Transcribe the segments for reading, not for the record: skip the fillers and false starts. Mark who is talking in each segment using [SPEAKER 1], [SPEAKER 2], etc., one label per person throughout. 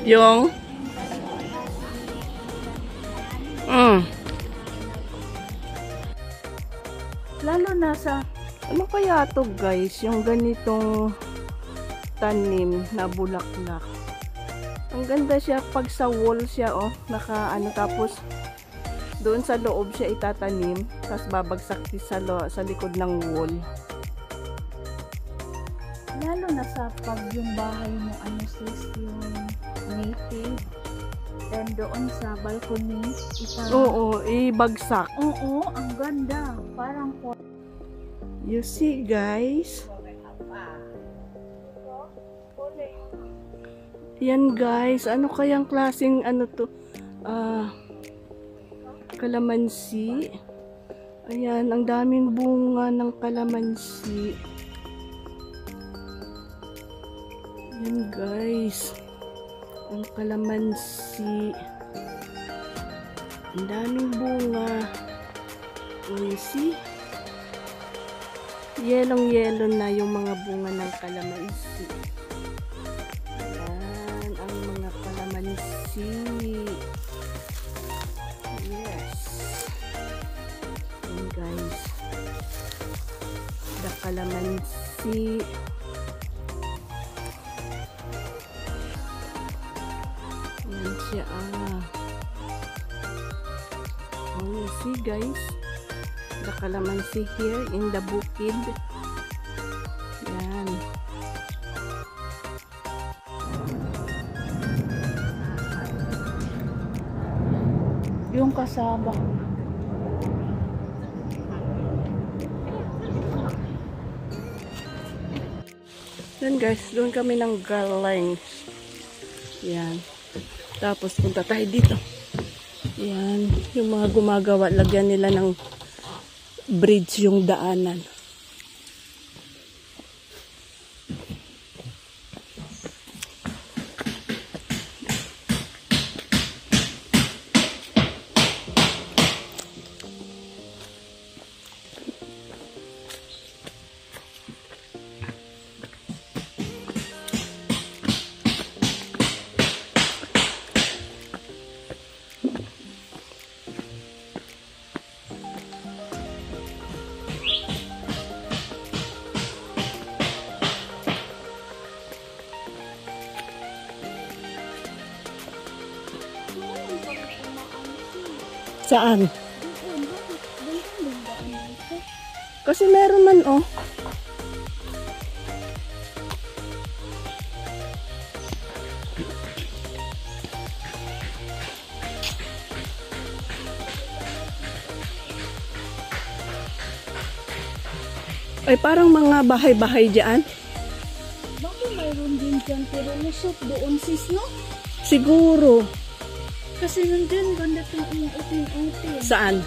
[SPEAKER 1] Yung lalo na sa ano kaya to guys, yung ganitong tanim na bulaklak. Ang ganda siya pag sa wall siya, oh, naka ano, tapos doon sa loob siya itatanim, tapos babagsak sa likod ng wall.
[SPEAKER 2] Lalo na sa pag yung bahay mo ano sis, yung native, then doon sa balcony
[SPEAKER 1] Oo, ibagsak.
[SPEAKER 2] Oo, ang ganda, parang
[SPEAKER 1] You see guys, yan guys, ano kayang klaseng ano to, kalamansi. Ayan, ang daming bunga ng kalamansi. Yan guys, ang kalamansi, ang daming bunga. Oh, you see, yellow na yung mga bunga ng kalamansi. Ayan ang mga kalamansi. Yes, and guys, the kalamansi. Yan siya, oh, you see guys, the kalamansi here in the bukid. Yan.
[SPEAKER 2] yung kasaba.
[SPEAKER 1] Yan guys, doon kami ng galing. Yan. Tapos punta tayo dito. Yan, yung mga gumagawa, lagyan nila ng bridge yung daanan. Saan? Kasi meron man, oh. Ay, parang mga bahay-bahay dyan.
[SPEAKER 2] Bakit mayroon din dyan pero lusot doon sis, no?
[SPEAKER 1] Siguro.
[SPEAKER 2] Kasi nandun ganda itong uting-uting.
[SPEAKER 1] Saan?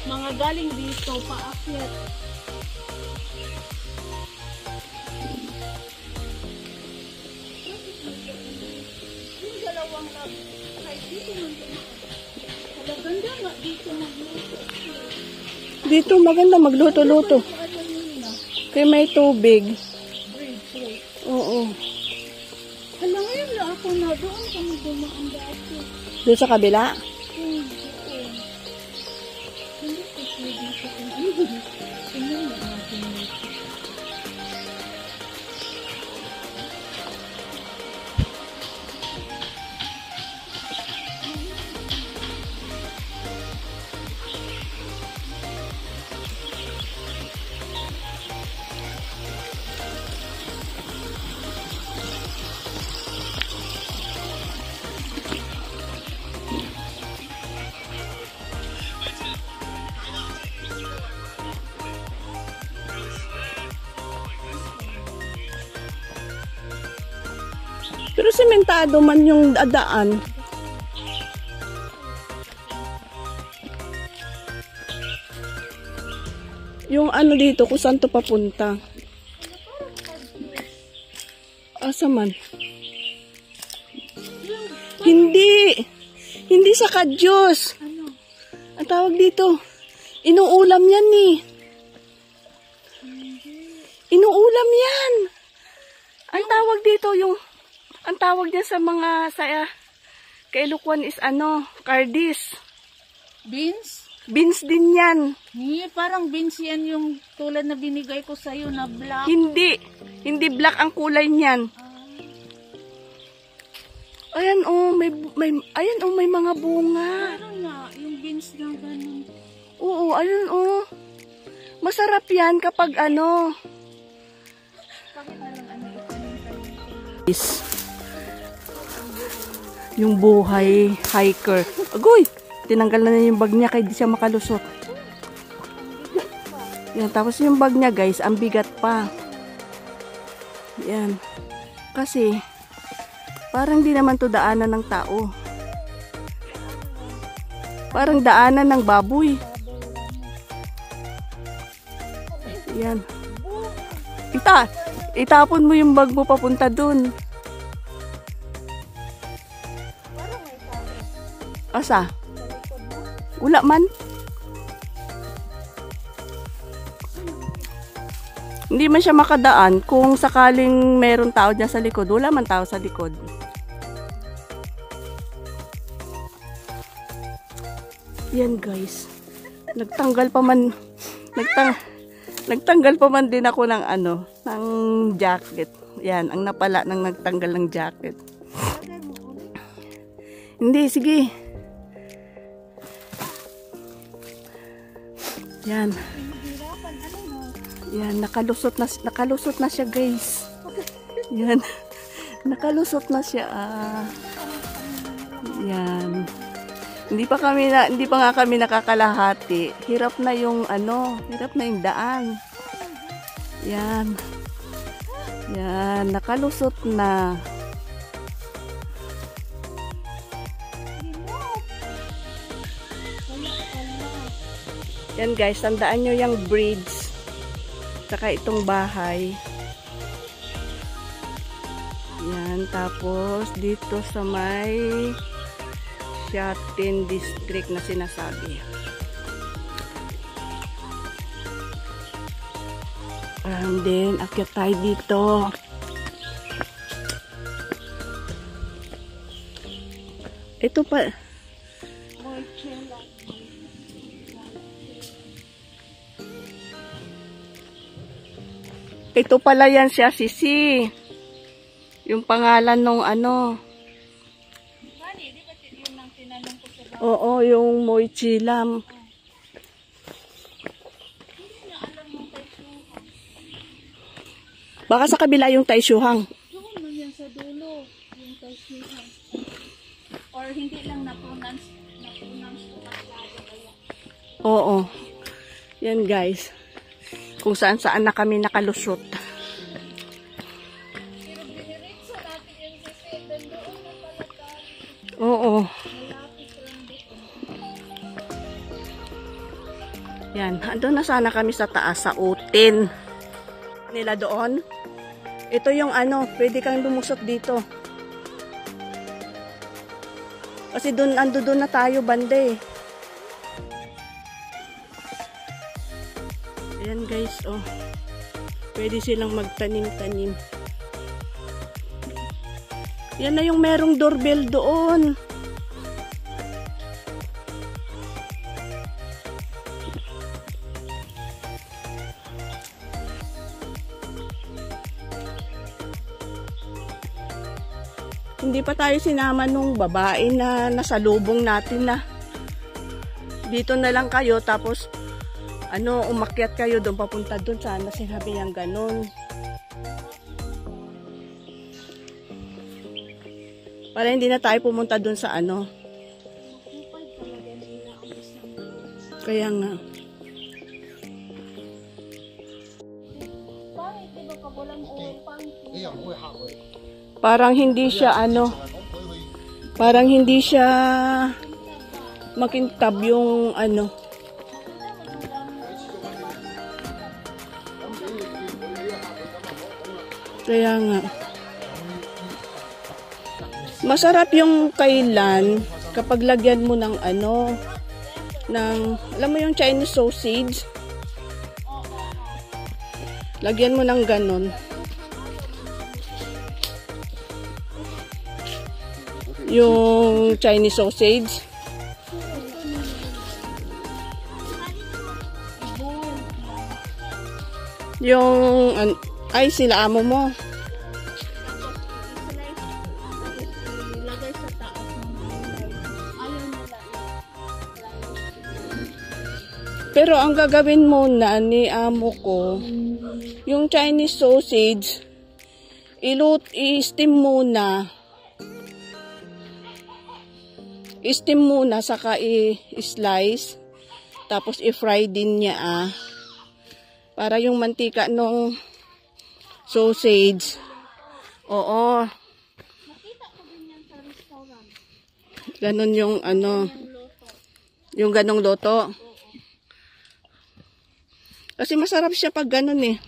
[SPEAKER 2] Mga galing dito, paakyat. Yung dalawang kahit dito nandun. Ganda nga dito magluto.
[SPEAKER 1] Dito maganda magluto-luto. Kaya may tubig. Oo.
[SPEAKER 2] Hala, ngayon na ako na doon kami dumaan dati.
[SPEAKER 1] Doon sa kabila?
[SPEAKER 2] Doon. Hindi ko siya dito kung ano. Tingnan na natin dito.
[SPEAKER 1] Pero sementado man yung daan. Yung ano dito, kung saan to papunta. Asa man? Hindi. Hindi sa kadyos.
[SPEAKER 2] Ano?
[SPEAKER 1] Ang tawag dito. Inuulam yan eh. Inuulam yan. Ang tawag dito yung Ang tawag niya sa mga Ilocos is ano, cardis.
[SPEAKER 2] Beans?
[SPEAKER 1] Beans din yan.
[SPEAKER 2] Parang beans yan yung tulad na binigay ko sa'yo na black.
[SPEAKER 1] Hindi black ang kulay niyan. Ayan may mga bunga.
[SPEAKER 2] Parang nga, yung beans na ganun.
[SPEAKER 1] Oo, ayun masarap yan kapag ano. Yung buhay hiker. Agoy! Tinanggal na niya yung bag niya kaya di siya makalusot. Yan, tapos yung bag niya guys, ang bigat pa. Yan. Kasi, parang di naman to daanan ng tao. Parang daanan ng baboy. Yan. Itapon mo yung bag mo papunta dun. Asa? Wala man. Hindi man siya makadaan kung sakaling meron tao dyan sa likod. Wala man tao sa likod. Yan guys. Nagtanggal pa man din ako ng ng jacket. Yan, ang napala ng nagtanggal ng jacket. Hindi, sige. Yan. Yan, nakalusot na siya, guys. Yan. Nakalusot na siya. Yan. Hindi pa nga kami nakakalahati. Hirap na yung daan. Yan. Yan, nakalusot na. Yan guys, tandaan nyo yung bridge. Saka itong bahay. Yan, tapos dito sa may Shatin District na sinasabi. And then, akyat tayo dito. Ito pa. Ito pala yan siya, Sisi. Yung pangalan nung Oo, yung Moichilam. Baka sa kabila yung Taishuhang.
[SPEAKER 2] Doon lang yan sa dulo, yung Taishuhang. Or hindi lang na-pronounce ko masyado.
[SPEAKER 1] Oo. Yan guys. Kung saan na kami nakalusot.
[SPEAKER 2] Pero biniritso natin yung sisi. Doon na pala tayo.
[SPEAKER 1] Oo.
[SPEAKER 2] Malapit lang dito.
[SPEAKER 1] Yan. Andun na sana kami sa taas sa utin. Nila doon. Ito yung pwede kang lumusot dito. Kasi doon na tayo bande. Ayan guys, pwede silang magtanim-tanim. Yan na yung merong doorbell doon. Hindi pa tayo sinama nung babae na nasalubong natin na dito na lang kayo tapos umakyat kayo doon papunta doon. Sana sinabi niyang ganun. Para hindi na tayo pumunta doon sa Kaya nga. Parang hindi siya parang hindi siya makintab yung Kaya nga. Masarap yung kailan kapag lagyan mo ng alam mo yung Chinese sausage? Lagyan mo ng ganon. Yung Chinese sausage. Yung, ay, sila amo mo.
[SPEAKER 2] Ilagay sa taas ng gulay. Ayaw nila.
[SPEAKER 1] Pero ang gagawin muna ni amo ko, yung Chinese sausage, i-steam muna. I-steam muna, saka i-slice. Tapos i-fry din niya para yung mantika nung sausage. Oo.
[SPEAKER 2] Nakita ko din yan sa restaurant.
[SPEAKER 1] Ganon yung yung ganong loto. Kasi masarap siya pag ganon eh.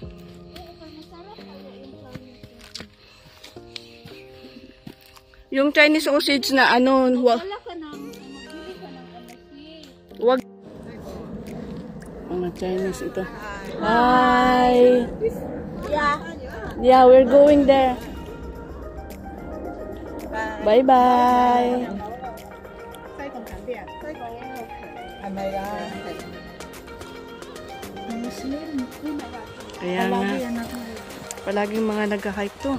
[SPEAKER 1] Yung Chinese sausage na
[SPEAKER 2] Wala ka nang, magbili ka ng MSG.
[SPEAKER 1] wag. Mga Chinese ito. Hi! Yeah, we're going there. Bye-bye!
[SPEAKER 2] Muslim.
[SPEAKER 1] Kaya nga, palaging mga nag-hike to.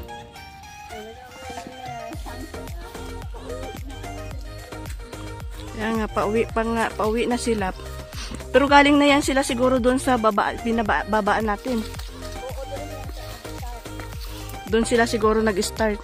[SPEAKER 1] Kaya nga, pauwi na sila. Pero galing na yan sila siguro doon sa babaan natin. Doon sila siguro nag-start.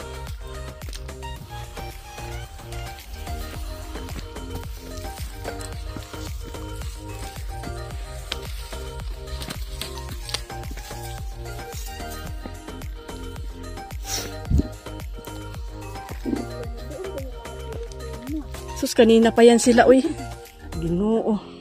[SPEAKER 1] Sus, kanina pa yan sila, uy. Ginoo.